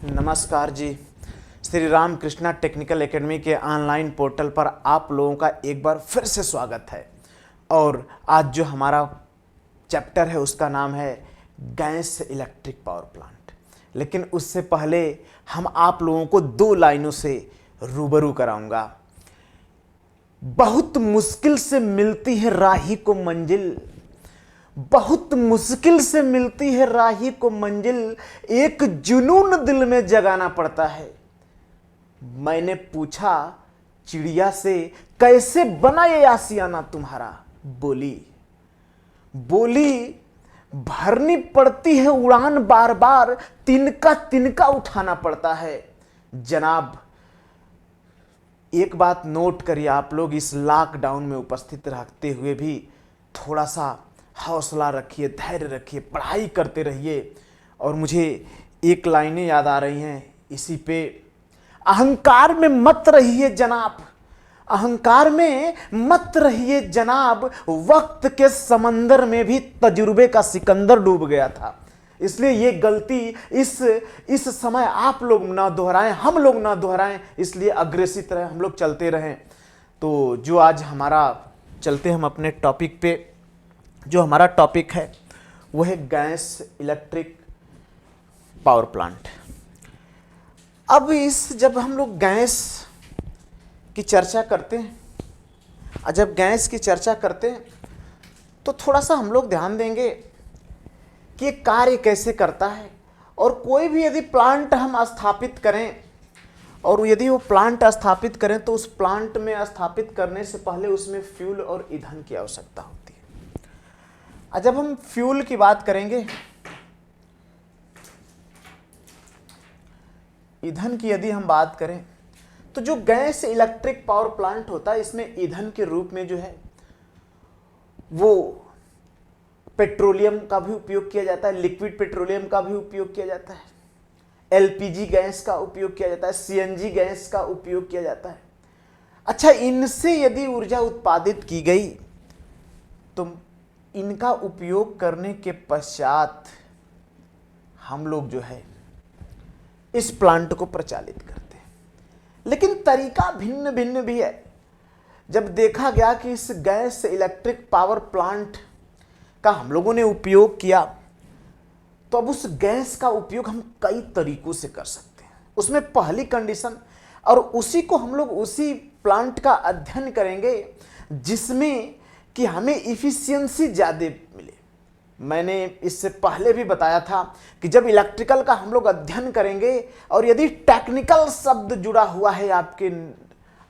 नमस्कार जी। Shri Ram Krishna technical academy के online portal पर आप लोगों का एक बार फिर से स्वागत है। और आज जो हमारा चैप्टर है उसका नाम है गैस इलेक्ट्रिक पावर प्लांट। लेकिन उससे पहले हम आप लोगों को दो लाइनों से रूबरू कराऊंगा। बहुत मुश्किल से मिलती है राही को मंजिल, बहुत मुश्किल से मिलती है राही को मंजिल, एक जुनून दिल में जगाना पड़ता है। मैंने पूछा चिड़िया से, कैसे बना ये आशियाना तुम्हारा? बोली भरनी पड़ती है उड़ान बार बार, तिनका तिनका उठाना पड़ता है। जनाब एक बात नोट करिए आप लोग, इस लॉकडाउन में उपस्थित रहते हुए भी थोड़ा सा हौसला रखिए, धैर्य रखिए, पढ़ाई करते रहिए। और मुझे एक लाइनें याद आ रही हैं इसी पे, अहंकार में मत रहिए जनाब, अहंकार में मत रहिए जनाब, वक्त के समंदर में भी तजुर्बे का सिकंदर डूब गया था। इसलिए ये गलती इस समय आप लोग ना दोहराएं, हम लोग ना दोहराएं, इसलिए अग्रेसित रहे, हम लोग चलते रहें। तो जो आज हमारा चलते हम अपने टॉपिक पे, जो हमारा टॉपिक है वो है गैस इलेक्ट्रिक पावर प्लांट। अब जब हम लोग गैस की चर्चा करते हैं, जब गैस की चर्चा करते हैं तो थोड़ा सा हम लोग ध्यान देंगे कि ये कार्य कैसे करता है। और कोई भी यदि प्लांट हम स्थापित करें, और यदि वो प्लांट स्थापित करें तो उस प्लांट में स्थापित करने से पहले उसमें फ्यूल और ईंधन की आवश्यकता होती है। जब हम फ्यूल की बात करेंगे, ईंधन की यदि हम बात करें, तो जो गैस इलेक्ट्रिक पावर प्लांट होता है इसमें ईंधन के रूप में जो है वो पेट्रोलियम का भी उपयोग किया जाता है, लिक्विड पेट्रोलियम का भी उपयोग किया जाता है, एलपीजी गैस का उपयोग किया जाता है, सीएनजी गैस का उपयोग किया जाता है। अच्छा, इनसे यदि ऊर्जा उत्पादित की गई तो इनका उपयोग करने के पश्चात हम लोग जो है इस प्लांट को प्रचालित करते हैं। लेकिन तरीका भिन्न भिन्न भी है। जब देखा गया कि इस गैस इलेक्ट्रिक पावर प्लांट का हम लोगों ने उपयोग किया, तो अब उस गैस का उपयोग हम कई तरीकों से कर सकते हैं। उसमें पहली कंडीशन, और उसी को हम लोग उसी प्लांट का अध्ययन करेंगे जिसमें कि हमें इफिशियंसी ज़्यादा मिले। मैंने इससे पहले भी बताया था कि जब इलेक्ट्रिकल का हम लोग अध्ययन करेंगे और यदि टेक्निकल शब्द जुड़ा हुआ है आपके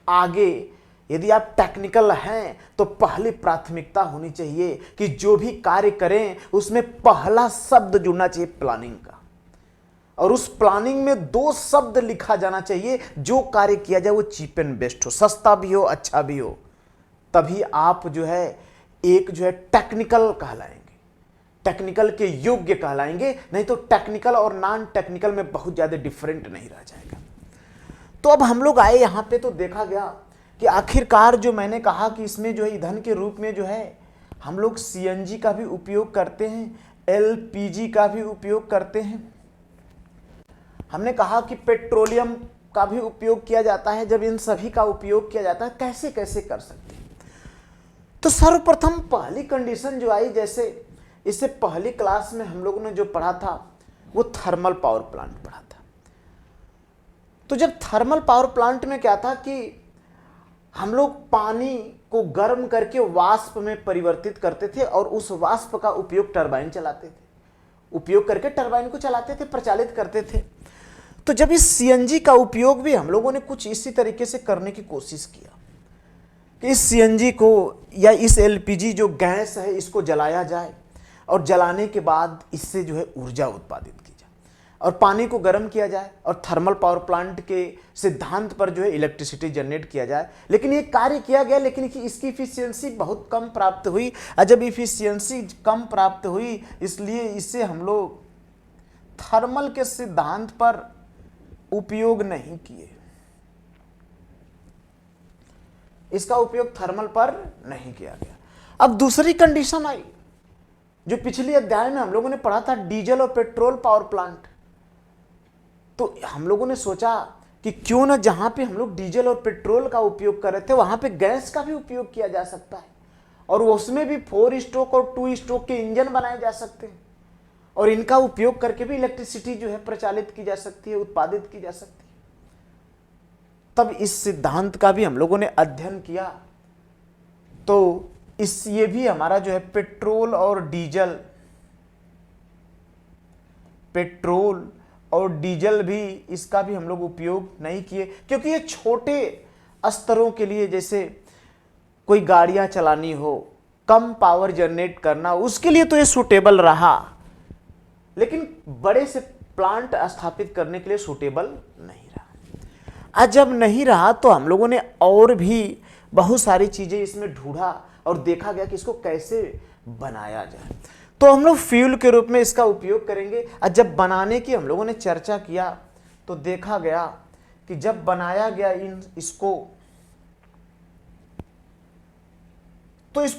आगे, यदि आप टेक्निकल हैं तो पहली प्राथमिकता होनी चाहिए कि जो भी कार्य करें उसमें पहला शब्द जुड़ना चाहिए प्लानिंग का। और उस प्लानिंग में दो शब्द लिखा जाना चाहिए, जो कार्य किया जाए वो चीप एंड बेस्ट हो, सस्ता भी हो, अच्छा भी हो। तभी आप जो है एक जो है टेक्निकल कहलाएंगे, टेक्निकल के योग्य कहलाएंगे। नहीं तो टेक्निकल और नॉन टेक्निकल में बहुत ज़्यादा डिफरेंट नहीं रह जाएगा। तो अब हम लोग आए यहाँ पे तो देखा गया कि आखिरकार जो मैंने कहा कि इसमें जो है ईंधन के रूप में जो है हम लोग सीएनजी का भी उपयोग करते हैं, एलपीजी का भी उपयोग करते हैं। हमने कहा कि पेट्रोलियम का भी उपयोग किया जाता है। जब इन सभी का उपयोग किया जाता है, कैसे कैसे कर सकते हैं? तो सर्वप्रथम पहली कंडीशन जो आई, जैसे इससे पहली क्लास में हम लोगों ने जो पढ़ा था वो थर्मल पावर प्लांट पढ़ा था। तो जब थर्मल पावर प्लांट में क्या था कि हम लोग पानी को गर्म करके वाष्प में परिवर्तित करते थे और उस वाष्प का उपयोग टरबाइन चलाते थे, उपयोग करके टरबाइन को चलाते थे, प्रचालित करते थे। तो जब इस सीएनजी का उपयोग भी हम लोगों ने कुछ इसी तरीके से करने की कोशिश किया कि इस सीएनजी को या इस एलपीजी जो गैस है इसको जलाया जाए और जलाने के बाद इससे जो है ऊर्जा उत्पादित की जाए और पानी को गर्म किया जाए और थर्मल पावर प्लांट के सिद्धांत पर जो है इलेक्ट्रिसिटी जनरेट किया जाए। लेकिन ये कार्य किया गया, लेकिन इसकी इफिशियंसी बहुत कम प्राप्त हुई। और जब इफिशियंसी कम प्राप्त हुई, इसलिए इसे हम लोग थर्मल के सिद्धांत पर उपयोग नहीं किए, इसका उपयोग थर्मल पर नहीं किया गया। अब दूसरी कंडीशन आई जो पिछले अध्याय में हम लोगों ने पढ़ा था, डीजल और पेट्रोल पावर प्लांट। तो हम लोगों ने सोचा कि क्यों ना जहां पे हम लोग डीजल और पेट्रोल का उपयोग कर रहे थे वहां पे गैस का भी उपयोग किया जा सकता है, और उसमें भी 4 स्ट्रोक और 2 स्ट्रोक के इंजन बनाए जा सकते हैं, और इनका उपयोग करके भी इलेक्ट्रिसिटी जो है प्रचालित की जा सकती है, उत्पादित की जा सकती है। तब इस सिद्धांत का भी हम लोगों ने अध्ययन किया। तो ये भी हमारा जो है पेट्रोल और डीजल भी इसका भी हम लोग उपयोग नहीं किए, क्योंकि ये छोटे स्तरों के लिए, जैसे कोई गाड़ियां चलानी हो, कम पावर जनरेट करना, उसके लिए तो ये सूटेबल रहा, लेकिन बड़े से प्लांट स्थापित करने के लिए सूटेबल नहीं रहा। आज जब नहीं रहा तो हम लोगों ने और भी बहुत सारी चीजें इसमें ढूंढा और देखा गया कि इसको कैसे बनाया जाए। तो हम लोग फ्यूल के रूप में इसका उपयोग करेंगे। और जब बनाने की हम लोगों ने चर्चा किया तो देखा गया कि जब बनाया गया इसको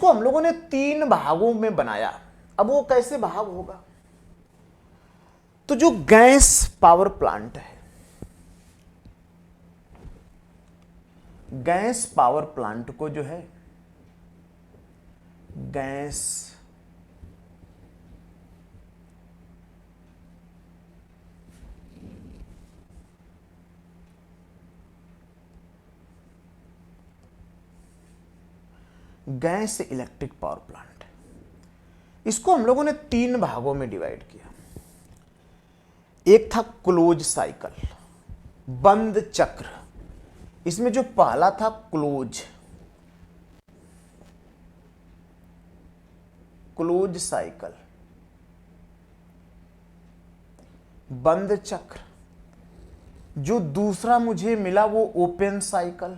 हम लोगों ने 3 भागों में बनाया। अब वो कैसे भाग होगा? तो जो गैस पावर प्लांट है, गैस पावर प्लांट को जो है गैस इलेक्ट्रिक पावर प्लांट, इसको हम लोगों ने 3 भागों में डिवाइड किया। एक था क्लोज साइकिल, बंद चक्र। इसमें जो पहला था क्लोज साइकिल, बंद चक्र। जो दूसरा मुझे मिला वो ओपन साइकिल,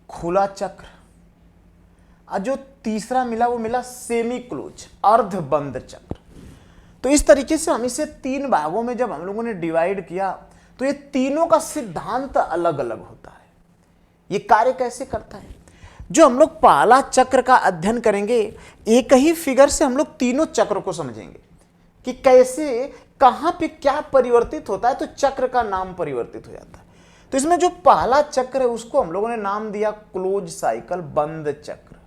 खुला चक्र। और जो तीसरा मिला वो मिला सेमी क्लोज, अर्ध बंद चक्र। तो इस तरीके से हम इसे 3 भागों में जब हम लोगों ने डिवाइड किया तो ये तीनों का सिद्धांत अलग अलग होता है। ये कार्य कैसे करता है? जो हम लोग पहला चक्र का अध्ययन करेंगे, एक ही फिगर से हम लोग तीनों चक्र को समझेंगे कि कैसे कहां पे क्या परिवर्तित होता है, तो चक्र का नाम परिवर्तित हो जाता है। तो इसमें जो पहला चक्र है उसको हम लोगों ने नाम दिया क्लोज साइकिल, बंद चक्र।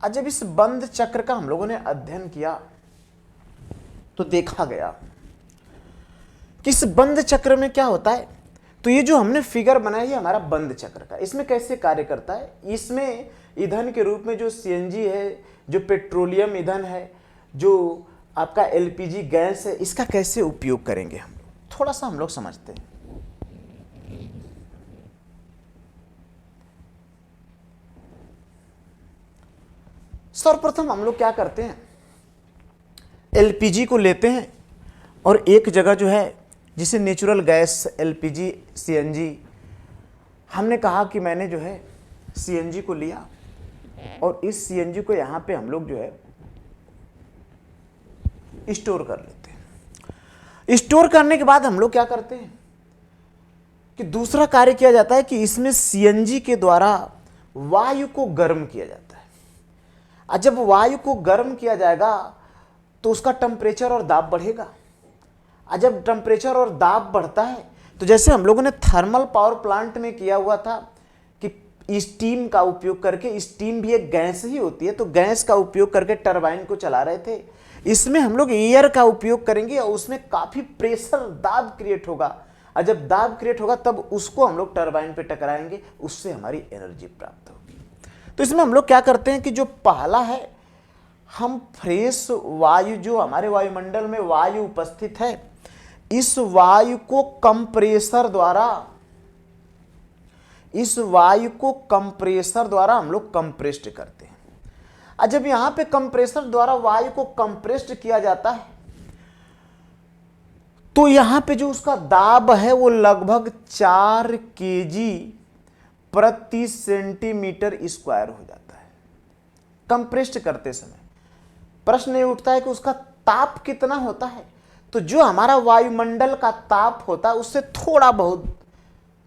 और जब इस बंद चक्र का हम लोगों ने अध्ययन किया तो देखा गया कि इस बंद चक्र में क्या होता है। तो ये जो हमने फिगर बनाया ये हमारा बंद चक्र का, इसमें कैसे कार्य करता है। इसमें ईंधन के रूप में जो सीएनजी है, जो पेट्रोलियम ईंधन है, जो आपका एलपीजी गैस है, इसका कैसे उपयोग करेंगे हम लोग, थोड़ा सा हम लोग समझते हैं। सर्वप्रथम हम लोग क्या करते हैं, एलपीजी को लेते हैं और एक जगह जो है जिसे नेचुरल गैस, एलपीजी, सीएनजी, हमने कहा कि मैंने जो है सीएनजी को लिया और इस सीएनजी को यहाँ पे हम लोग जो है स्टोर कर लेते हैं। स्टोर करने के बाद हम लोग क्या करते हैं कि दूसरा कार्य किया जाता है कि इसमें सीएनजी के द्वारा वायु को गर्म किया जाता है। और जब वायु को गर्म किया जाएगा तो उसका टेम्परेचर और दाब बढ़ेगा। और जब टेम्परेचर और दाब बढ़ता है तो जैसे हम लोगों ने थर्मल पावर प्लांट में किया हुआ था कि स्टीम का उपयोग करके, स्टीम भी एक गैस ही होती है, तो गैस का उपयोग करके टरबाइन को चला रहे थे। इसमें हम लोग एयर का उपयोग करेंगे और उसमें काफी प्रेशर, दाब क्रिएट होगा। और जब दाब क्रिएट होगा तब उसको हम लोग टरबाइन पे टकराएंगे, उससे हमारी एनर्जी प्राप्त होगी। तो इसमें हम लोग क्या करते हैं कि जो पहला है, हम फ्रेश वायु, जो हमारे वायुमंडल में वायु उपस्थित है, इस वायु को कंप्रेसर द्वारा हम लोग कंप्रेस्ड करते हैं। और जब यहां पे कंप्रेसर द्वारा वायु को कंप्रेस्ड किया जाता है तो यहां पे जो उसका दाब है वो लगभग 4 kg प्रति सेंटीमीटर स्क्वायर हो जाता है कंप्रेस्ड करते समय। प्रश्न ये उठता है कि उसका ताप कितना होता है। तो जो हमारा वायुमंडल का ताप होता है उससे थोड़ा बहुत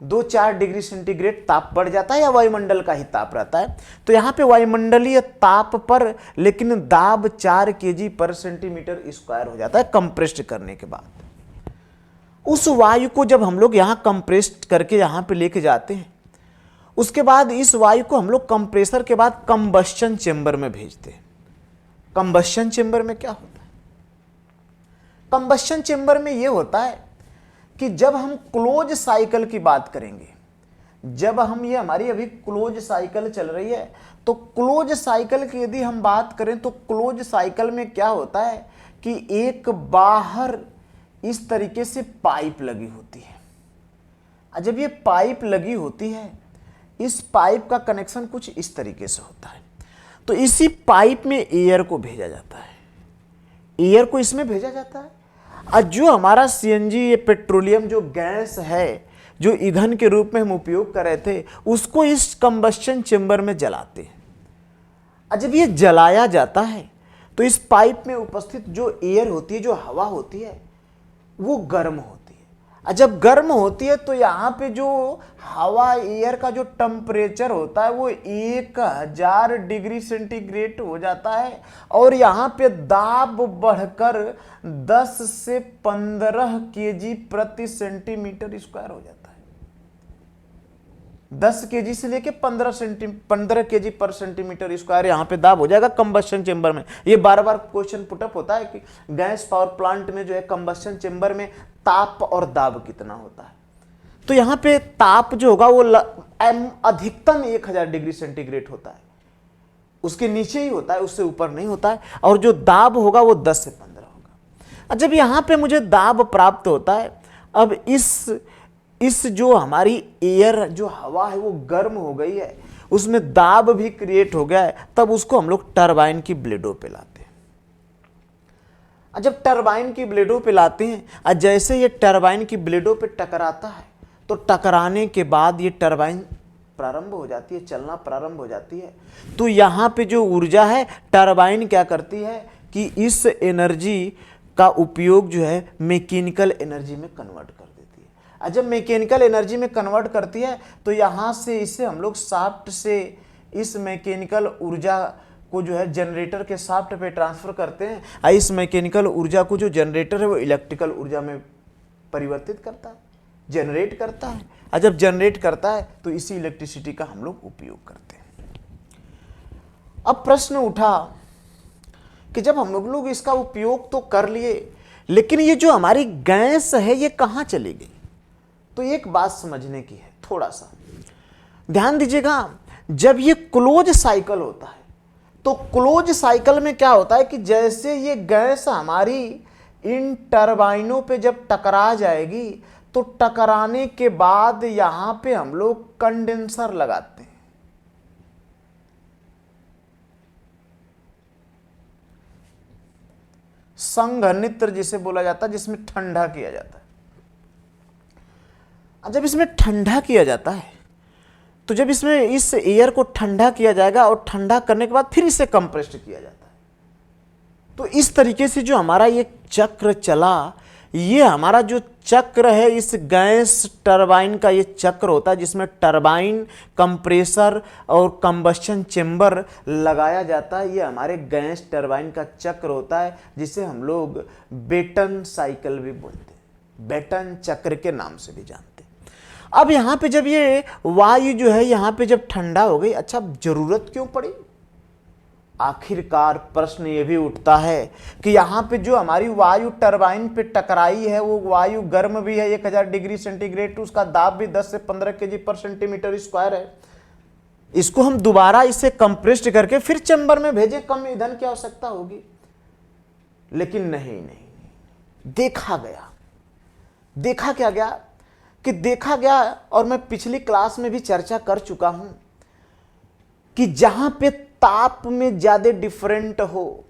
2-4 डिग्री सेंटीग्रेड ताप बढ़ जाता है या वायुमंडल का ही ताप रहता है। तो यहाँ पे वायुमंडलीय ताप पर लेकिन दाब 4 kg पर सेंटीमीटर स्क्वायर हो जाता है कंप्रेस्ड करने के बाद। उस वायु को जब हम लोग यहाँ कंप्रेस्ड करके यहाँ पे लेके जाते हैं, उसके बाद इस वायु को हम लोग कंप्रेसर के बाद कंबस्शन चेंबर में भेजते हैं। कंबस्शन चेंबर में क्या होता है? कंबस्शन चेंबर में ये होता है कि जब हम क्लोज साइकिल की बात करेंगे, जब हम ये हमारी अभी क्लोज साइकिल चल रही है, तो क्लोज साइकिल की यदि हम बात करें तो क्लोज साइकिल में क्या होता है कि एक बाहर इस तरीके से पाइप लगी होती है। जब ये पाइप लगी होती है, इस पाइप का कनेक्शन कुछ इस तरीके से होता है, तो इसी पाइप में एयर को भेजा जाता है, एयर को इसमें भेजा जाता है। और जो हमारा सीएनजी, ये पेट्रोलियम जो गैस है, जो ईंधन के रूप में हम उपयोग कर रहे थे, उसको इस कंबस्शन चेंबर में जलाते हैं। और जब ये जलाया जाता है तो इस पाइप में उपस्थित जो एयर होती है, जो हवा होती है, वो गर्म होती है। और जब गर्म होती है तो यहाँ पे जो हवा एयर का जो टेम्परेचर होता है वो 1000 डिग्री सेंटीग्रेड हो जाता है, और यहाँ पे दाब बढ़कर 10 से 15 kg प्रति सेंटीमीटर स्क्वायर हो जाता है। 10 kg से लेके 15 kg पर सेंटीमीटर स्क्वायर यहाँ पे दाब हो जाएगा कंबस्शन चेंबर में। ये बार बार क्वेश्चन पुटअप होता है कि गैस पावर प्लांट में जो है कंबस्शन चेंबर में ताप और दाब कितना होता है। तो यहाँ पे ताप जो होगा वो अधिकतम 1000 डिग्री सेंटीग्रेड होता है, उसके नीचे ही होता है, उससे ऊपर नहीं होता है। और जो दाब होगा वो 10 से 15 होगा। जब यहाँ पे मुझे दाब प्राप्त होता है, अब इस जो हमारी एयर, जो हवा है, वो गर्म हो गई है, उसमें दाब भी क्रिएट हो गया है, तब उसको हम लोग टरबाइन की ब्लेडों पे लाते हैं। जब टरबाइन की ब्लेडों पे लाते हैं, और जैसे ये टरबाइन की ब्लेडों पे टकराता है, तो टकराने के बाद ये टरबाइन प्रारंभ हो जाती है, चलना प्रारंभ हो जाती है। तो यहाँ पे जो ऊर्जा है, टरबाइन क्या करती है कि इस एनर्जी का उपयोग जो है मैकेनिकल एनर्जी में कन्वर्ट कर देती है। और जब मैकेनिकल एनर्जी में कन्वर्ट करती है तो यहाँ से इसे हम लोग शाफ्ट से इस मैकेनिकल ऊर्जा को जो है जनरेटर के शाफ्ट पे ट्रांसफर करते हैं, और इस मैकेनिकल ऊर्जा को जो जनरेटर है वो इलेक्ट्रिकल ऊर्जा में परिवर्तित करता है, जनरेट करता है। और जब जनरेट करता है तो इसी इलेक्ट्रिसिटी का हम लोग उपयोग करते हैं। अब प्रश्न उठा कि जब हम लोग इसका उपयोग तो कर लिए, लेकिन ये जो हमारी गैस है ये कहाँ चली गई? तो एक बात समझने की है, थोड़ा सा ध्यान दीजिएगा। जब ये क्लोज साइकिल होता है, तो क्लोज साइकिल में क्या होता है कि जैसे ये गैस हमारी इन टरबाइनों पे जब टकरा जाएगी, तो टकराने के बाद यहां पे हम लोग कंडेंसर लगाते हैं। संघनित्र जिसे बोला जाता है, जिसमें ठंडा किया जाता है। जब इसमें ठंडा किया जाता है, तो जब इसमें इस एयर को ठंडा किया जाएगा, और ठंडा करने के बाद फिर इसे कंप्रेस्ड किया जाता है। तो इस तरीके से जो हमारा ये चक्र चला, ये हमारा जो चक्र है, इस गैस टरबाइन का ये चक्र होता है, जिसमें टरबाइन, कंप्रेसर और कंबस्शन चेंबर लगाया जाता है। ये हमारे गैस टरबाइन का चक्र होता है, जिसे हम लोग बेटन साइकिल भी बोलते हैं, बेटन चक्र के नाम से भी जानते हैं। अब यहाँ पे जब ये वायु जो है यहाँ पे जब ठंडा हो गई, अच्छा जरूरत क्यों पड़ी? आखिरकार प्रश्न ये भी उठता है कि यहाँ पे जो हमारी वायु टरबाइन पे टकराई है, वो वायु गर्म भी है 1000 डिग्री सेंटीग्रेड, उसका दाब भी 10 से 15 kg पर सेंटीमीटर स्क्वायर है। इसको हम दोबारा इसे कंप्रेस्ड करके फिर चैम्बर में भेजें, कम ईंधन की आवश्यकता होगी। लेकिन नहीं, देखा क्या गया कि देखा गया, और मैं पिछली क्लास में भी चर्चा कर चुका हूं, कि जहां पे ताप में ज्यादा डिफरेंट हो,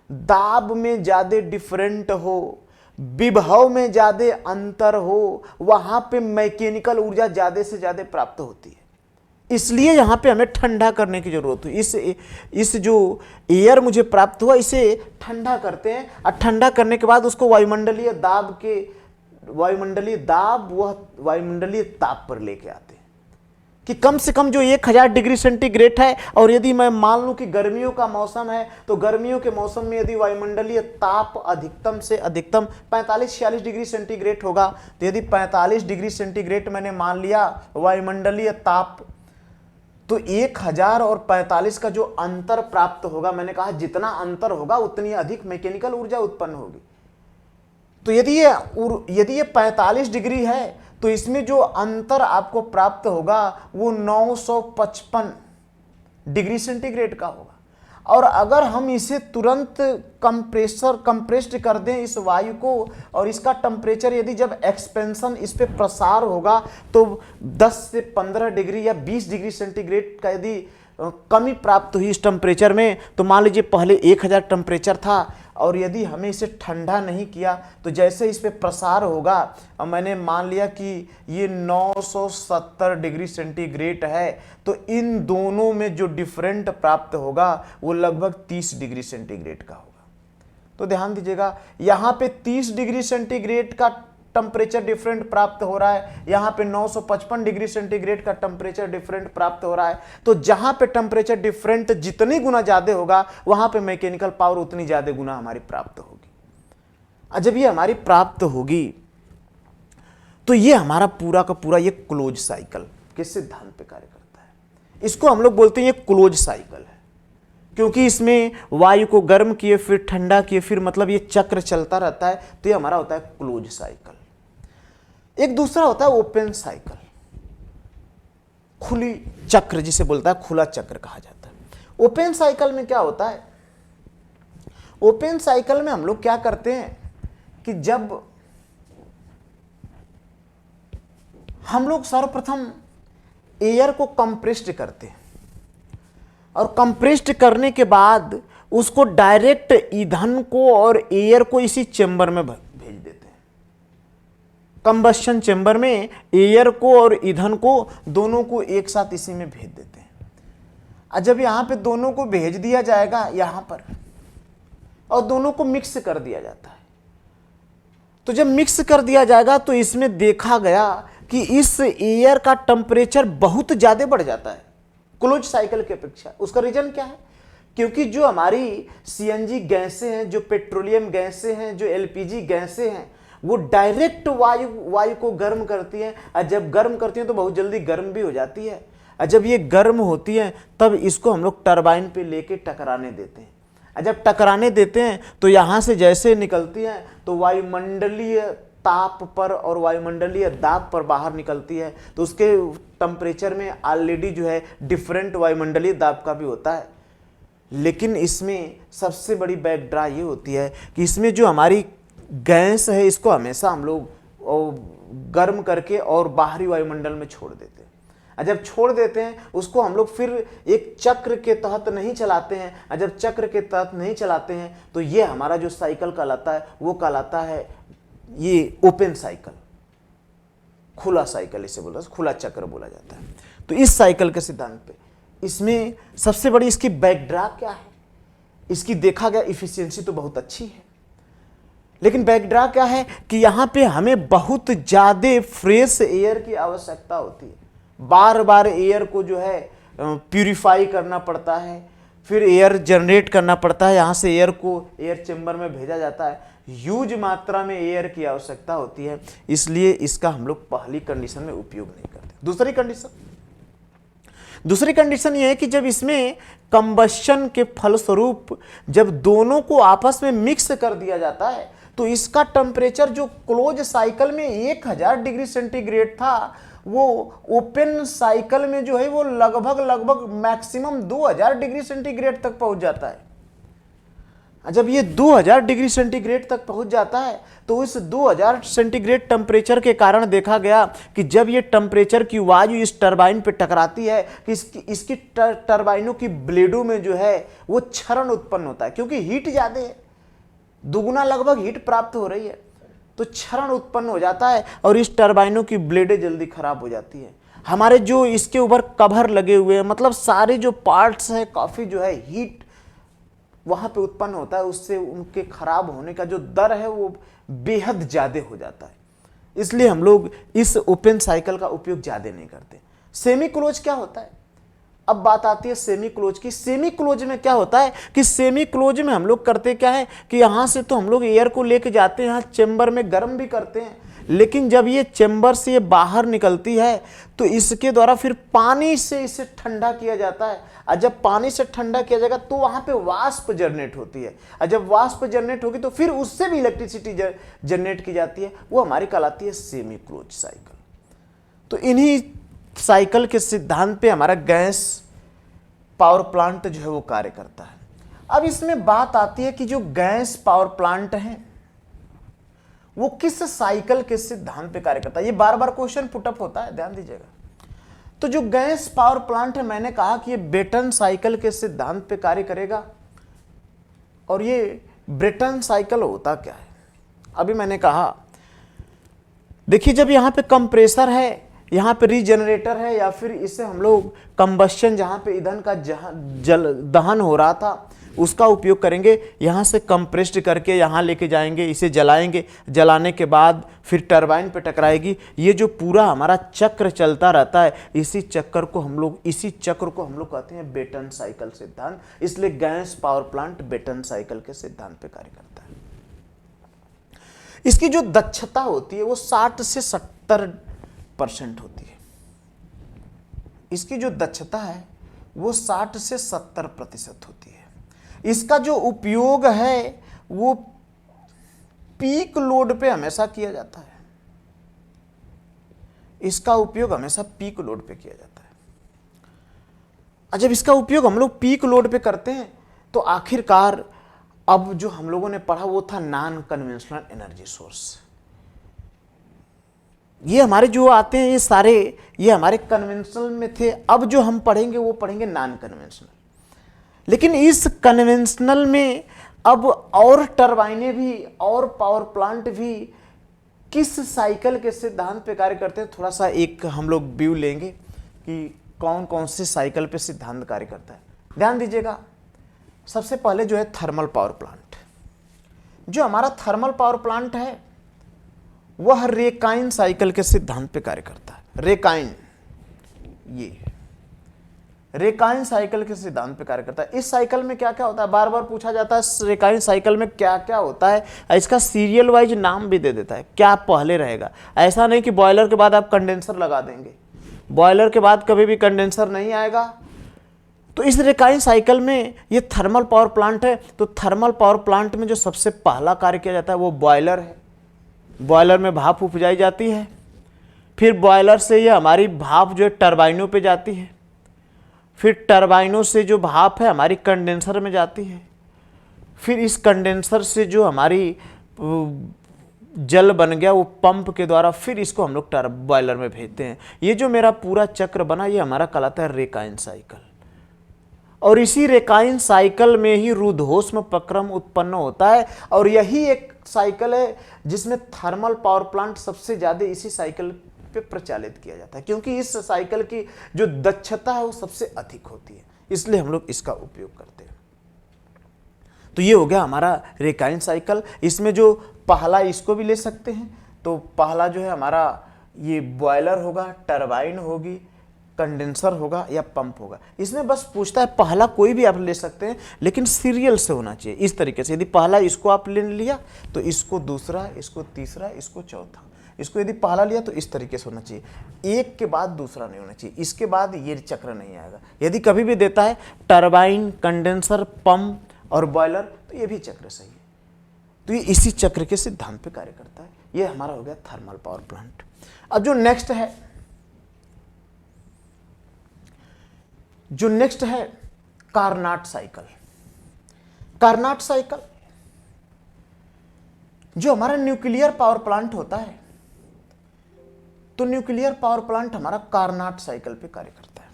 दाब में ज्यादा डिफरेंट हो, विभव में ज्यादा अंतर हो, वहां पे मैकेनिकल ऊर्जा ज्यादा से ज्यादा प्राप्त होती है। इसलिए यहां पे हमें ठंडा करने की जरूरत हुई। इस जो एयर मुझे प्राप्त हुआ, इसे ठंडा करते हैं, और ठंडा करने के बाद उसको वायुमंडलीय दाब के वायुमंडलीय दाब वह वायुमंडलीय ताप पर लेके आते हैं कि कम से कम जो 1000 डिग्री सेंटीग्रेड है, और यदि मैं मान लूं कि गर्मियों का मौसम है तो गर्मियों के मौसम में यदि वायुमंडलीय ताप अधिकतम से अधिकतम 45-46 डिग्री सेंटीग्रेड होगा, तो यदि 45 डिग्री सेंटीग्रेड मैंने मान लिया वायुमंडलीय ताप, तो 1000 और 45 का जो अंतर प्राप्त होगा, मैंने कहा जितना अंतर होगा उतनी अधिक मैकेनिकल ऊर्जा उत्पन्न होगी। तो यदि ये 45 डिग्री है तो इसमें जो अंतर आपको प्राप्त होगा वो 955 डिग्री सेंटीग्रेड का होगा। और अगर हम इसे तुरंत कंप्रेस्ड कर दें इस वायु को, और इसका टेम्परेचर यदि जब एक्सपेंशन इस पे प्रसार होगा तो 10 से 15 डिग्री या 20 डिग्री सेंटीग्रेड का यदि कमी प्राप्त हुई इस टेम्परेचर में, तो मान लीजिए पहले 1000 टेम्परेचर था और यदि हमें इसे ठंडा नहीं किया तो जैसे इस पे प्रसार होगा, और मैंने मान लिया कि ये 970 डिग्री सेंटीग्रेड है, तो इन दोनों में जो डिफरेंट प्राप्त होगा वो लगभग 30 डिग्री सेंटीग्रेड का होगा। तो ध्यान दीजिएगा, यहाँ पे 30 डिग्री सेंटीग्रेड का टेम्परेचर डिफरेंट प्राप्त हो रहा है, यहाँ पे 955 डिग्री सेंटीग्रेड का टेम्परेचर डिफरेंट प्राप्त हो रहा है। तो जहां पे टेम्परेचर डिफरेंट जितनी गुना ज्यादा होगा वहां पे मैकेनिकल पावर उतनी ज्यादा गुना हमारी प्राप्त होगी। और जब ये हमारी प्राप्त होगी तो ये हमारा पूरा का पूरा ये क्लोज साइकिल के सिद्धांत पे कार्य करता है। इसको हम लोग बोलते हैं ये क्लोज साइकिल है, क्योंकि इसमें वायु को गर्म किए फिर ठंडा किए फिर मतलब ये चक्र चलता रहता है। तो ये हमारा होता है क्लोज साइकिल। एक दूसरा होता है ओपन साइकिल, खुली चक्र जिसे बोलता है, खुला चक्र कहा जाता है। ओपन साइकिल में क्या होता है, ओपन साइकिल में हम लोग क्या करते हैं कि जब हम लोग सर्वप्रथम एयर को कंप्रेस्ड करते हैं और कंप्रेस्ड करने के बाद उसको डायरेक्ट ईंधन को और एयर को इसी चेंबर में भेज देते हैं। कंबस्शन चेंबर में एयर को और ईंधन को दोनों को एक साथ इसी में भेज देते हैं। और जब यहां पे दोनों को भेज दिया जाएगा यहां पर, और दोनों को मिक्स कर दिया जाता है, तो जब मिक्स कर दिया जाएगा तो इसमें देखा गया कि इस एयर का टेम्परेचर बहुत ज्यादा बढ़ जाता है क्लोज साइकिल की अपेक्षा। उसका रीजन क्या है, क्योंकि जो हमारी सीएनजी गैसें हैं, जो पेट्रोलियम गैसें हैं, जो एलपीजी गैसें हैं, वो डायरेक्ट वायु को गर्म करती हैं, और जब गर्म करती हैं तो बहुत जल्दी गर्म भी हो जाती है। और जब ये गर्म होती है तब इसको हम लोग टरबाइन पे लेके टकराने देते हैं, और जब टकराने देते हैं तो यहाँ से जैसे निकलती हैं तो वायुमंडलीय ताप पर और वायुमंडलीय दाब पर बाहर निकलती है। तो उसके टेम्परेचर में ऑलरेडी जो है डिफरेंट वायुमंडलीय दाब का भी होता है। लेकिन इसमें सबसे बड़ी बैकड्रा ये होती है कि इसमें जो हमारी गैस है इसको हमेशा हम लोग गर्म करके और बाहरी वायुमंडल में छोड़ देते हैं। और जब छोड़ देते हैं उसको हम लोग फिर एक चक्र के तहत नहीं चलाते हैं, और जब चक्र के तहत नहीं चलाते हैं तो ये हमारा जो साइकिल कहलाता है वो कहलाता है ये ओपन साइकिल, खुला साइकिल इसे बोला, खुला चक्र बोला जाता है। तो इस साइकिल के सिद्धांत पे इसमें सबसे बड़ी इसकी बैकड्रा क्या है, इसकी देखा गया इफिशियंसी तो बहुत अच्छी है, लेकिन बैकड्रा क्या है कि यहाँ पे हमें बहुत ज़्यादा फ्रेश एयर की आवश्यकता होती है। बार बार एयर को जो है प्यूरिफाई करना पड़ता है, फिर एयर जनरेट करना पड़ता है, यहाँ से एयर को एयर चेंबर में भेजा जाता है। ह्यूज मात्रा में एयर की आवश्यकता होती है, इसलिए इसका हम लोग पहली कंडीशन में उपयोग नहीं करते। दूसरी कंडीशन ये है कि जब इसमें कंबशन के फलस्वरूप जब दोनों को आपस में मिक्स कर दिया जाता है तो इसका टेम्परेचर जो क्लोज साइकिल में 1000 डिग्री सेंटीग्रेड था वो ओपन साइकिल में जो है वो लगभग मैक्सिमम 2000 डिग्री सेंटीग्रेड तक पहुंच जाता है। जब ये 2000 डिग्री सेंटीग्रेड तक पहुंच जाता है तो इस 2000 सेंटीग्रेड टेम्परेचर के कारण देखा गया कि जब ये टेम्परेचर की वायु इस टरबाइन पे टकराती है कि इसकी टरबाइनों की ब्लेडों में जो है वो क्षरण उत्पन्न होता है, क्योंकि हीट ज़्यादा है, दुगुना लगभग हीट प्राप्त हो रही है, तो क्षरण उत्पन्न हो जाता है और इस टरबाइनों की ब्लेडें जल्दी खराब हो जाती है। हमारे जो इसके ऊपर कवर लगे हुए हैं, मतलब सारे जो पार्ट्स हैं, काफ़ी जो है हीट वहाँ पे उत्पन्न होता है, उससे उनके खराब होने का जो दर है वो बेहद ज़्यादा हो जाता है। इसलिए हम लोग इस ओपन साइकिल का उपयोग ज़्यादा नहीं करते। सेमी क्लोज क्या होता है? अब बात आती है सेमी क्लोज की। सेमी क्लोज में क्या होता है कि सेमी क्लोज में हम लोग करते क्या है कि यहाँ से तो हम लोग एयर को लेके जाते हैं, यहाँ चेम्बर में गर्म भी करते हैं, लेकिन जब ये चेम्बर से ये बाहर निकलती है तो इसके द्वारा फिर पानी से इसे ठंडा किया जाता है। और जब पानी से ठंडा किया जाएगा तो वहाँ पे वाष्प जनरेट होती है, और जब वाष्प जनरेट होगी तो फिर उससे भी इलेक्ट्रिसिटी जनरेट की जाती है, वो हमारी कहलाती है सेमी क्लोज साइकिल। तो इन्हीं साइकिल के सिद्धांत पे हमारा गैस पावर प्लांट जो है वो कार्य करता है। अब इसमें बात आती है कि जो गैस पावर प्लांट है वो किस साइकिल के सिद्धांत पे कार्य करता है। ये बार बार क्वेश्चन पुटअप होता है, ध्यान दीजिएगा। तो जो गैस पावर प्लांट है, मैंने कहा कि ये ब्रेटन साइकिल के सिद्धांत पे कार्य करेगा। और ये ब्रेटन साइकिल होता क्या है? अभी मैंने कहा, देखिए जब यहाँ पे कंप्रेसर है, यहाँ पे रीजनरेटर है, या फिर इसे हम लोग कंबस्शन, जहाँ पे ईंधन का जल दहन हो रहा था उसका उपयोग करेंगे। यहाँ से कंप्रेस्ड करके यहाँ लेके जाएंगे, इसे जलाएंगे, जलाने के बाद फिर टरबाइन पे टकराएगी। ये जो पूरा हमारा चक्र चलता रहता है, इसी चक्र को हम लोग कहते हैं ब्रेटन साइकिल सिद्धांत। इसलिए gas power plant Brayton cycle के सिद्धांत पे कार्य करता है। इसकी जो दक्षता होती है वो 60 से 70% होती है। इसकी जो दक्षता है वो 60 से 70% होती है। इसका जो उपयोग है वो पीक लोड पे हमेशा किया जाता है। इसका उपयोग हमेशा पीक लोड पे किया जाता है। और जब इसका उपयोग हम लोग पीक लोड पे करते हैं तो आखिरकार अब जो हम लोगों ने पढ़ा वो था नॉन कन्वेंशनल एनर्जी सोर्स। ये हमारे जो आते हैं ये सारे ये हमारे कन्वेंशनल में थे। अब जो हम पढ़ेंगे वो पढ़ेंगे नॉन कन्वेंशनल। लेकिन इस कन्वेंशनल में अब और टरबाइनें भी और पावर प्लांट भी किस साइकिल के सिद्धांत पे कार्य करते हैं, थोड़ा सा एक हम लोग व्यू लेंगे कि कौन कौन से साइकिल पे सिद्धांत कार्य करता है। ध्यान दीजिएगा, सबसे पहले जो है थर्मल पावर प्लांट। जो हमारा थर्मल पावर प्लांट है वह रेकाइन साइकिल के सिद्धांत पे कार्य करता है। रेकाइन, ये रेकाइन साइकिल के सिद्धांत पे कार्य करता है। इस साइकिल में क्या क्या होता है, बार बार पूछा जाता है रेकाइन साइकिल में क्या क्या होता है। इसका सीरियल वाइज नाम भी दे देता है, क्या पहले रहेगा। ऐसा नहीं कि बॉयलर के बाद आप कंडेंसर लगा देंगे, बॉयलर के बाद कभी भी कंडेंसर नहीं आएगा। तो इस रेकाइन साइकिल में ये थर्मल पावर प्लांट है। तो थर्मल पावर प्लांट में जो सबसे पहला कार्य किया जाता है वो बॉयलर है। बॉयलर में भाप उपजाई जाती है, फिर बॉयलर से ये हमारी भाप जो है टरबाइनों पे जाती है, फिर टरबाइनों से जो भाप है हमारी कंडेंसर में जाती है, फिर इस कंडेंसर से जो हमारी जल बन गया वो पंप के द्वारा फिर इसको हम लोग बॉयलर में भेजते हैं। ये जो मेरा पूरा चक्र बना ये हमारा कहलाता है रेकाइन साइकिल। और इसी रेकाइन साइकिल में ही रुद्धोष्म प्रक्रम उत्पन्न होता है। और यही एक साइकिल है जिसमें थर्मल पावर प्लांट सबसे ज़्यादा इसी साइकिल पे प्रचालित किया जाता है, क्योंकि इस साइकिल की जो दक्षता है वो सबसे अधिक होती है, इसलिए हम लोग इसका उपयोग करते हैं। तो ये हो गया हमारा रेकाइन साइकिल। इसमें जो पहला इसको भी ले सकते हैं, तो पहला जो है हमारा ये बॉयलर होगा, टरबाइन होगी, कंडेंसर होगा या पंप होगा। इसमें बस पूछता है पहला कोई भी आप ले सकते हैं, लेकिन सीरियल से होना चाहिए। इस तरीके से यदि पहला इसको आप ले लिया तो इसको दूसरा, इसको तीसरा, इसको चौथा। इसको यदि पहला लिया तो इस तरीके से होना चाहिए, एक के बाद दूसरा नहीं होना चाहिए, इसके बाद ये चक्र नहीं आएगा। यदि कभी भी देता है टरबाइन, कंडेंसर, पंप और बॉयलर तो ये भी चक्र सही है। तो ये इसी चक्र के सिद्धांत पे कार्य करता है। ये हमारा हो गया थर्मल पावर प्लांट। अब जो नेक्स्ट है कार्नाट साइकिल। कार्नाट साइकिल जो हमारा न्यूक्लियर पावर प्लांट होता है, तो न्यूक्लियर पावर प्लांट हमारा कार्नाट साइकिल पे कार्य करता है।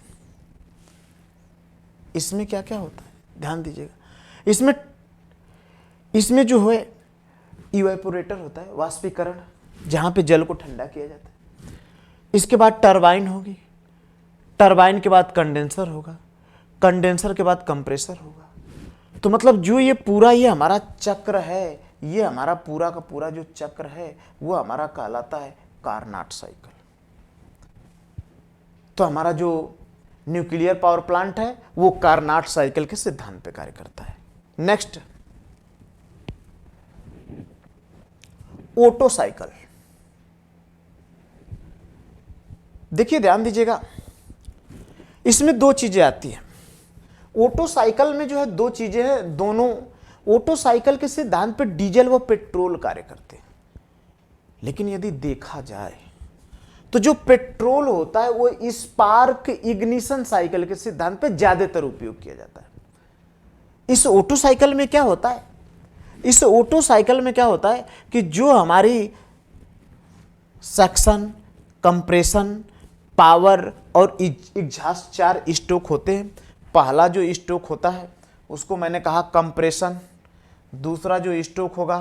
इसमें क्या क्या होता है ध्यान दीजिएगा। इसमें जो है इवेपोरेटर होता है, वाष्पीकरण, जहां पे जल को ठंडा किया जाता है। इसके बाद टरबाइन होगी, टरबाइन के बाद कंडेंसर होगा, कंडेंसर के बाद कंप्रेसर होगा। तो मतलब जो ये पूरा ये हमारा चक्र है, ये हमारा पूरा का पूरा जो चक्र है वो हमारा कहलाता है कार्नाट साइकिल। तो हमारा जो न्यूक्लियर पावर प्लांट है वो कार्नाट साइकिल के सिद्धांत पे कार्य करता है। Next, Otto cycle. देखिए ध्यान दीजिएगा, इसमें दो चीजें आती हैं। ओटो साइकिल में जो है दो चीजें हैं, दोनों ओटो साइकिल के सिद्धांत पे डीजल व पेट्रोल कार्य करते हैं। लेकिन यदि देखा जाए तो जो पेट्रोल होता है वो स्पार्क इग्निशन साइकिल के सिद्धांत पे ज्यादातर उपयोग किया जाता है। इस ओटो साइकिल में क्या होता है, इस ओटो साइकिल में क्या होता है कि जो हमारी सक्शन, कंप्रेशन, पावर और एग्जॉस्ट चार स्ट्रोक होते हैं। पहला जो स्ट्रोक होता है उसको मैंने कहा कंप्रेशन, दूसरा जो स्ट्रोक होगा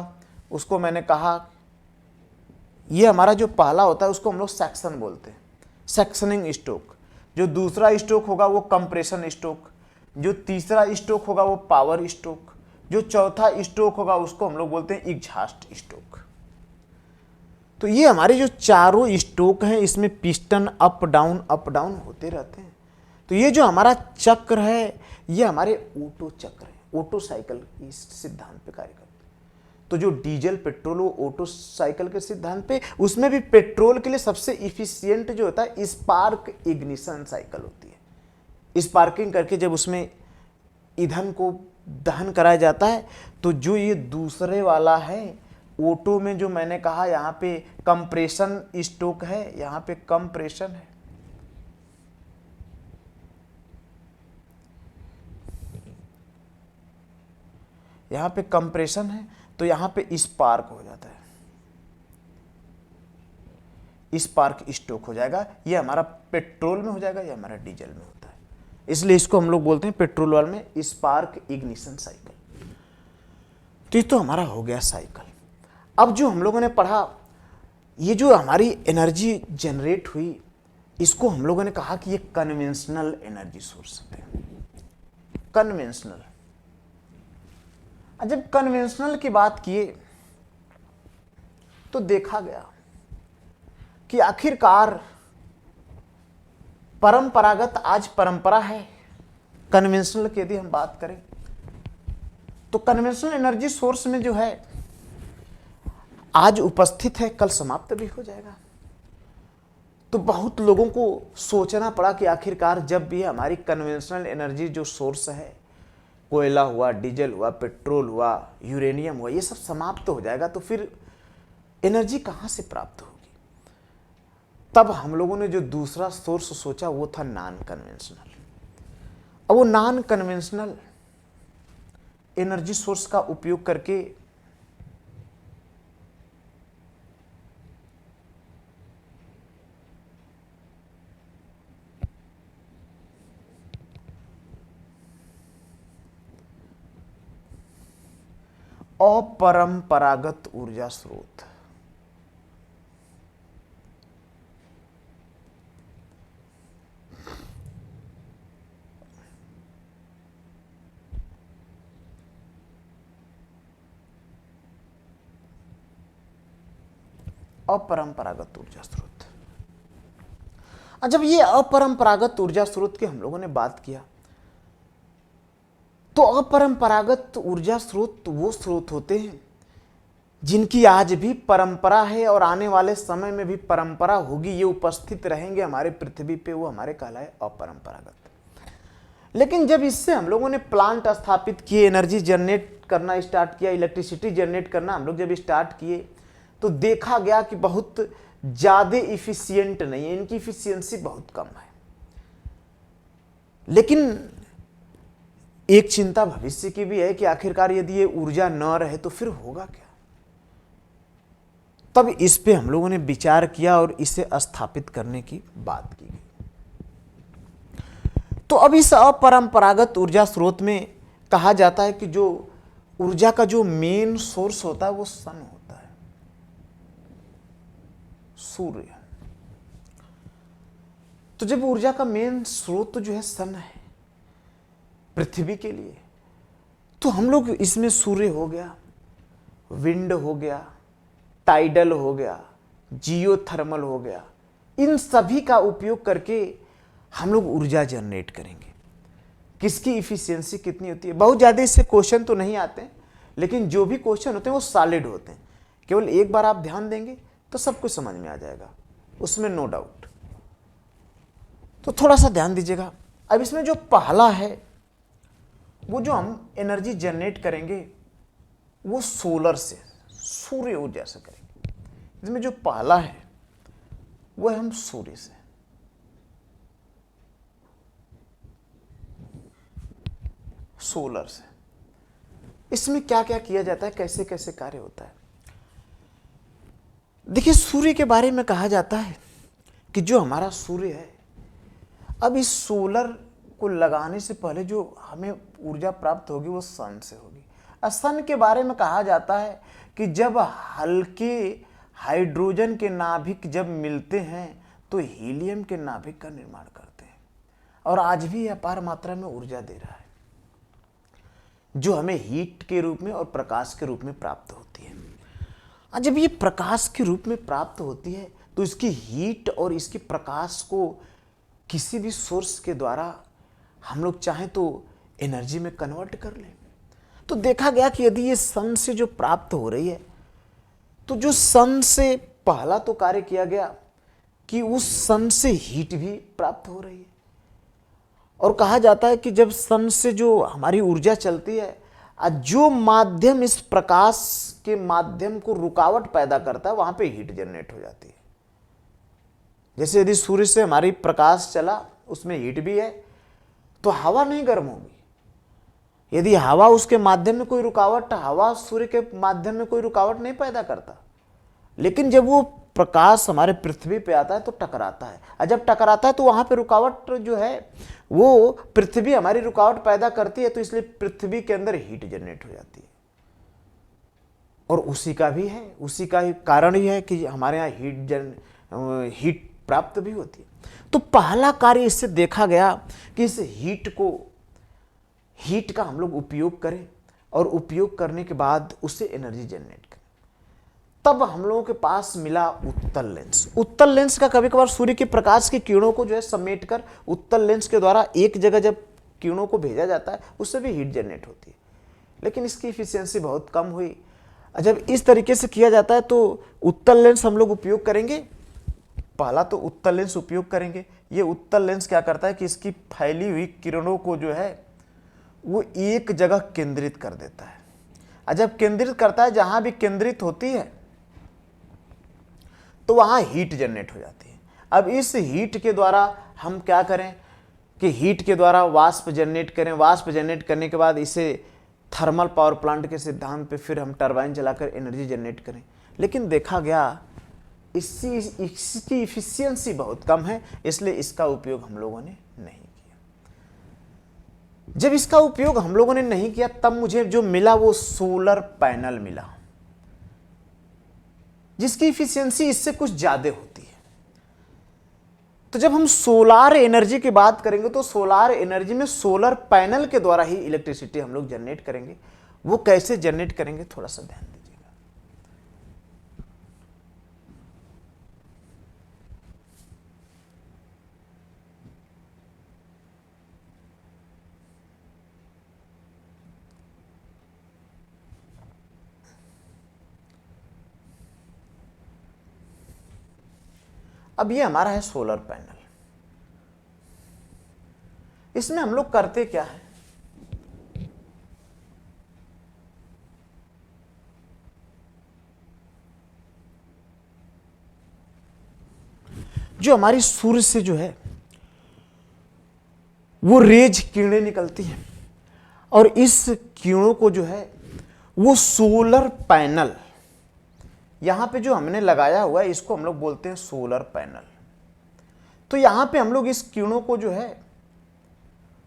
उसको मैंने कहा, ये हमारा जो पहला होता है उसको हम लोग सेक्शन बोलते हैं, सेक्शनिंग स्ट्रोक। जो दूसरा स्ट्रोक होगा वो कंप्रेशन स्ट्रोक, जो तीसरा स्ट्रोक होगा वो पावर स्ट्रोक, जो चौथा स्ट्रोक होगा उसको हम लोग बोलते हैं एग्जॉस्ट स्ट्रोक। तो ये हमारे जो चारों स्ट्रोक हैं इसमें पिस्टन अप डाउन होते रहते हैं। तो ये जो हमारा चक्र है ये हमारे ओटो चक्र है, ओटो साइकिल इस सिद्धांत पे कार्य करते हैं। तो जो डीजल पेट्रोल वो ओटो साइकिल के सिद्धांत पे, उसमें भी पेट्रोल के लिए सबसे इफिशियंट जो होता है स्पार्क इग्निशन साइकिल होती है। स्पार्किंग करके जब उसमें ईंधन को दहन कराया जाता है तो जो ये दूसरे वाला है ओटो में, जो मैंने कहा यहाँ पे कंप्रेशन स्ट्रोक है, यहाँ पे कंप्रेशन है, यहाँ पे कंप्रेशन है, तो यहाँ पे स्पार्क हो जाता है, स्पार्क स्ट्रोक हो जाएगा। ये हमारा पेट्रोल में हो जाएगा, ये हमारा डीजल में होता है, इसलिए इसको हम लोग बोलते हैं पेट्रोल वाले में स्पार्क इग्निशन साइकिल। तो ये तो हमारा हो गया साइकिल। अब जो हम लोगों ने पढ़ा, ये जो हमारी एनर्जी जनरेट हुई इसको हम लोगों ने कहा कि ये कन्वेंशनल एनर्जी सोर्स है, कन्वेंशनल। जब कन्वेंशनल की बात किए तो देखा गया कि आखिरकार परंपरागत आज परंपरा है। कन्वेंशनल की यदि हम बात करें तो कन्वेंशनल एनर्जी सोर्स में जो है आज उपस्थित है, कल समाप्त भी हो जाएगा। तो बहुत लोगों को सोचना पड़ा कि आखिरकार जब भी हमारी कन्वेंशनल एनर्जी जो सोर्स है, कोयला हुआ, डीजल हुआ, पेट्रोल हुआ, यूरेनियम हुआ, ये सब समाप्त हो जाएगा तो फिर एनर्जी कहाँ से प्राप्त होगी। तब हम लोगों ने जो दूसरा सोर्स सोचा वो था नॉन कन्वेंशनल। अब वो नॉन कन्वेंशनल एनर्जी सोर्स का उपयोग करके अपरंपरागत ऊर्जा स्रोत, अपरंपरागत ऊर्जा स्रोत। जब ये अपरंपरागत ऊर्जा स्रोत की हम लोगों ने बात किया तो अपरंपरागत ऊर्जा स्रोत वो स्रोत होते हैं जिनकी आज भी परंपरा है और आने वाले समय में भी परंपरा होगी, ये उपस्थित रहेंगे हमारे पृथ्वी पे, वो हमारे कहलाए अपरंपरागत। लेकिन जब इससे हम लोगों ने प्लांट स्थापित किए, एनर्जी जनरेट करना स्टार्ट किया, इलेक्ट्रिसिटी जनरेट करना हम लोग जब स्टार्ट किए तो देखा गया कि बहुत ज़्यादा इफिशियंट नहीं है, इनकी इफिशियंसी बहुत कम है। लेकिन एक चिंता भविष्य की भी है कि आखिरकार यदि ये ऊर्जा न रहे तो फिर होगा क्या। तब इस पे हम लोगों ने विचार किया और इसे स्थापित करने की बात की गई। तो अब इस अपरंपरागत ऊर्जा स्रोत में कहा जाता है कि जो ऊर्जा का जो मेन सोर्स होता है वो सन होता है, सूर्य। तो जब ऊर्जा का मेन स्रोत जो है सन है पृथ्वी के लिए, तो हम लोग इसमें सूर्य हो गया, विंड हो गया, टाइडल हो गया, जियोथर्मल हो गया, इन सभी का उपयोग करके हम लोग ऊर्जा जनरेट करेंगे। किसकी इफिशियंसी कितनी होती है, बहुत ज़्यादा इससे क्वेश्चन तो नहीं आते हैं, लेकिन जो भी क्वेश्चन होते हैं वो सॉलिड होते हैं। केवल एक बार आप ध्यान देंगे तो सब कुछ समझ में आ जाएगा, उसमें नो डाउट। तो थोड़ा सा ध्यान दीजिएगा। अब इसमें जो पहला है, वो जो हम एनर्जी जनरेट करेंगे वो सोलर से, सूर्य ऊर्जा से करेंगे। इसमें जो पहला है वो है हम सूर्य से। सोलर से इसमें क्या क्या किया जाता है, कैसे कैसे कार्य होता है। देखिए, सूर्य के बारे में कहा जाता है कि जो हमारा सूर्य है, अब इस सोलर को लगाने से पहले जो हमें ऊर्जा प्राप्त होगी वो सन से होगी। सन के बारे में कहा जाता है कि जब हल्के हाइड्रोजन के नाभिक जब मिलते हैं तो हीलियम के नाभिक का निर्माण करते हैं, और आज भी अपार मात्रा में ऊर्जा दे रहा है, जो हमें हीट के रूप में और प्रकाश के रूप में प्राप्त होती है। और जब ये प्रकाश के रूप में प्राप्त होती है तो इसकी हीट और इसकी प्रकाश को किसी भी सोर्स के द्वारा हम लोग चाहें तो एनर्जी में कन्वर्ट कर लें। तो देखा गया कि यदि ये सन से जो प्राप्त हो रही है, तो जो सन से पहला तो कार्य किया गया कि उस सन से हीट भी प्राप्त हो रही है, और कहा जाता है कि जब सन से जो हमारी ऊर्जा चलती है, जो माध्यम इस प्रकाश के माध्यम को रुकावट पैदा करता है, वहां पे हीट जनरेट हो जाती है। जैसे यदि सूर्य से हमारी प्रकाश चला, उसमें हीट भी है, तो हवा नहीं गर्म होगी। यदि हवा उसके माध्यम में कोई रुकावट, हवा सूर्य के माध्यम में कोई रुकावट नहीं पैदा करता, लेकिन जब वो प्रकाश हमारे पृथ्वी पे आता है तो टकराता है, और जब टकराता है तो वहां पे रुकावट जो है वो पृथ्वी हमारी रुकावट पैदा करती है, तो इसलिए पृथ्वी के अंदर हीट जनरेट हो जाती है। और उसी का भी है, उसी का ही कारण ही है कि हमारे यहाँ हीट प्राप्त भी होती है। तो पहला कार्य इससे देखा गया कि इस हीट का हम लोग उपयोग करें, और उपयोग करने के बाद उससे एनर्जी जनरेट करें। तब हम लोगों के पास मिला उत्तल लेंस। उत्तल लेंस का कभी कभार सूर्य के प्रकाश की किरणों को जो है समेट कर उत्तल लेंस के द्वारा एक जगह जब किरणों को भेजा जाता है, उससे भी हीट जनरेट होती है, लेकिन इसकी इफिशियंसी बहुत कम हुई। जब इस तरीके से किया जाता है तो उत्तल लेंस हम लोग उपयोग करेंगे। पहला तो उत्तल लेंस उपयोग करेंगे। ये उत्तल लेंस क्या करता है कि इसकी फैली हुई किरणों को जो है वो एक जगह केंद्रित कर देता है, और जब केंद्रित करता है, जहां भी केंद्रित होती है तो वहां हीट जनरेट हो जाती है। अब इस हीट के द्वारा हम क्या करें कि हीट के द्वारा वाष्प जनरेट करें। वाष्प जनरेट करने के बाद इसे थर्मल पावर प्लांट के सिद्धांत पे फिर हम टरबाइन चलाकर एनर्जी जनरेट करें। लेकिन देखा गया इसकी इफिशियंसी बहुत कम है, इसलिए इसका उपयोग हम लोगों ने नहीं किया। जब इसका उपयोग हम लोगों ने नहीं किया, तब मुझे जो मिला वो सोलर पैनल मिला, जिसकी इफिशियंसी इससे कुछ ज्यादा होती है। तो जब हम सोलार एनर्जी की बात करेंगे तो सोलार एनर्जी में सोलर पैनल के द्वारा ही इलेक्ट्रिसिटी हम लोग जनरेट करेंगे। वो कैसे जनरेट करेंगे, थोड़ा सा ध्यान दीजिएगा। अब ये हमारा है सोलर पैनल। इसमें हम लोग करते क्या है, जो हमारी सूर्य से जो है वो रेज किरणें निकलती हैं, और इस किरणों को जो है वो सोलर पैनल, यहां पे जो हमने लगाया हुआ है इसको हम लोग बोलते हैं सोलर पैनल। तो यहां पे हम लोग इस किरणों को जो है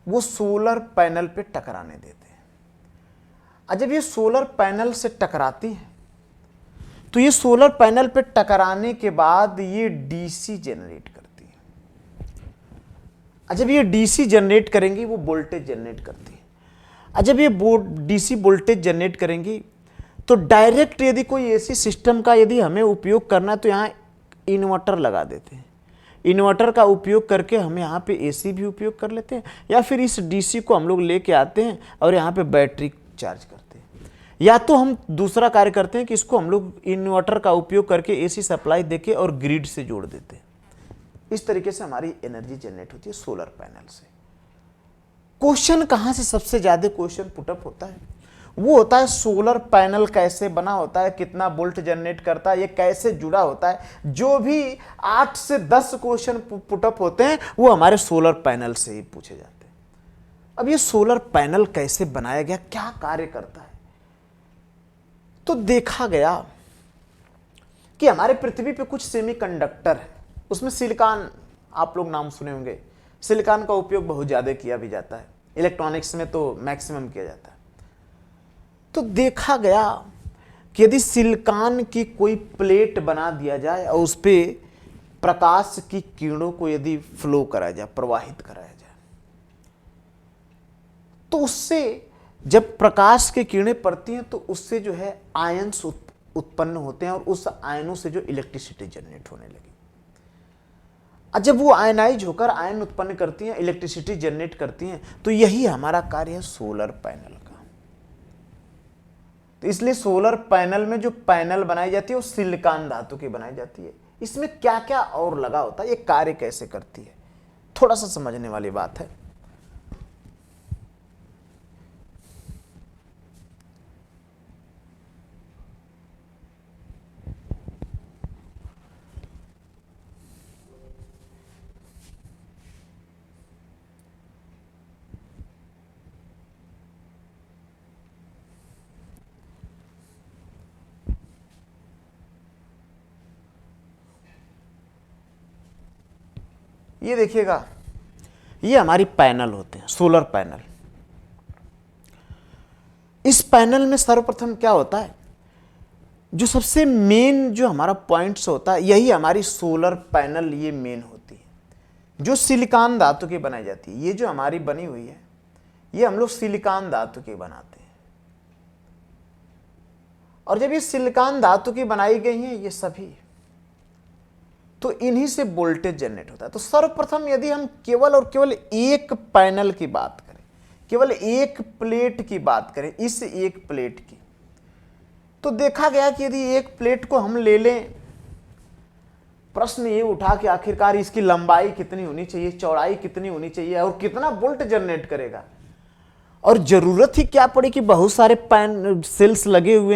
वो सोलर पैनल पे टकराने देते हैं। और जब ये सोलर पैनल से टकराती हैं तो ये सोलर पैनल पे टकराने के बाद ये डीसी जनरेट करती है। और जब ये डीसी जनरेट करेंगी वो वोल्टेज जनरेट करती है। और जब ये डीसी वोल्टेज जनरेट करेंगी तो डायरेक्ट यदि कोई ऐसी सिस्टम का यदि हमें उपयोग करना है तो यहाँ इन्वर्टर लगा देते हैं। इन्वर्टर का उपयोग करके हम यहाँ पे एसी भी उपयोग कर लेते हैं, या फिर इस डीसी को हम लोग लेके आते हैं और यहाँ पे बैटरी चार्ज करते हैं, या तो हम दूसरा कार्य करते हैं कि इसको हम लोग इन्वर्टर का उपयोग करके एसी सप्लाई देके और ग्रिड से जोड़ देते हैं। इस तरीके से हमारी एनर्जी जनरेट होती है सोलर पैनल से। क्वेश्चन कहाँ से सबसे ज्यादा क्वेश्चन पुटअप होता है, वो होता है सोलर पैनल कैसे बना होता है, कितना वोल्ट जनरेट करता है, ये कैसे जुड़ा होता है। जो भी 8 से 10 क्वेश्चन पुटअप होते हैं वो हमारे सोलर पैनल से ही पूछे जाते हैं। अब ये सोलर पैनल कैसे बनाया गया, क्या कार्य करता है, तो देखा गया कि हमारे पृथ्वी पे कुछ सेमीकंडक्टर है, उसमें सिलिकॉन, आप लोग नाम सुने होंगे, सिलिकॉन का उपयोग बहुत ज़्यादा किया भी जाता है, इलेक्ट्रॉनिक्स में तो मैक्सिमम किया जाता है। तो देखा गया कि यदि सिलिकॉन की कोई प्लेट बना दिया जाए और उस पर प्रकाश की किरणों को यदि फ्लो कराया जाए, प्रवाहित कराया जाए, तो उससे जब प्रकाश की किरणें पड़ती हैं तो उससे जो है आयन्स उत्पन्न होते हैं और उस आयनों से जो इलेक्ट्रिसिटी जनरेट होने लगी। जब वो आयनाइज होकर आयन उत्पन्न करती हैं, इलेक्ट्रिसिटी जनरेट करती हैं, तो यही हमारा कार्य है सोलर पैनल का। तो इसलिए सोलर पैनल में जो पैनल बनाई जाती है वो सिलिकॉन धातु की बनाई जाती है। इसमें क्या क्या और लगा होता है, ये कार्य कैसे करती है, थोड़ा सा समझने वाली बात है। ये देखिएगा, ये हमारी पैनल होते हैं, सोलर पैनल। इस पैनल में सर्वप्रथम क्या होता है, जो सबसे मेन जो हमारा पॉइंट्स होता है, यही हमारी सोलर पैनल ये मेन होती है, जो सिलिकॉन धातु की बनाई जाती है। ये जो हमारी बनी हुई है, ये हम लोग सिलिकॉन धातु की बनाते हैं। और जब ये सिलिकॉन धातु की बनाई गई हैं ये सभी, तो इन्हीं से वोल्टेज जनरेट होता है। तो सर्वप्रथम यदि हम केवल और केवल एक पैनल की बात करें, केवल एक प्लेट की बात करें, इस एक प्लेट की, तो देखा गया कि यदि एक प्लेट को हम ले लें, प्रश्न ये उठा कि आखिरकार इसकी लंबाई कितनी होनी चाहिए, चौड़ाई कितनी होनी चाहिए और कितना वोल्ट जनरेट करेगा। और जरूरत ही क्या पड़ी कि बहुत सारे पैन सेल्स लगे हुए हैं।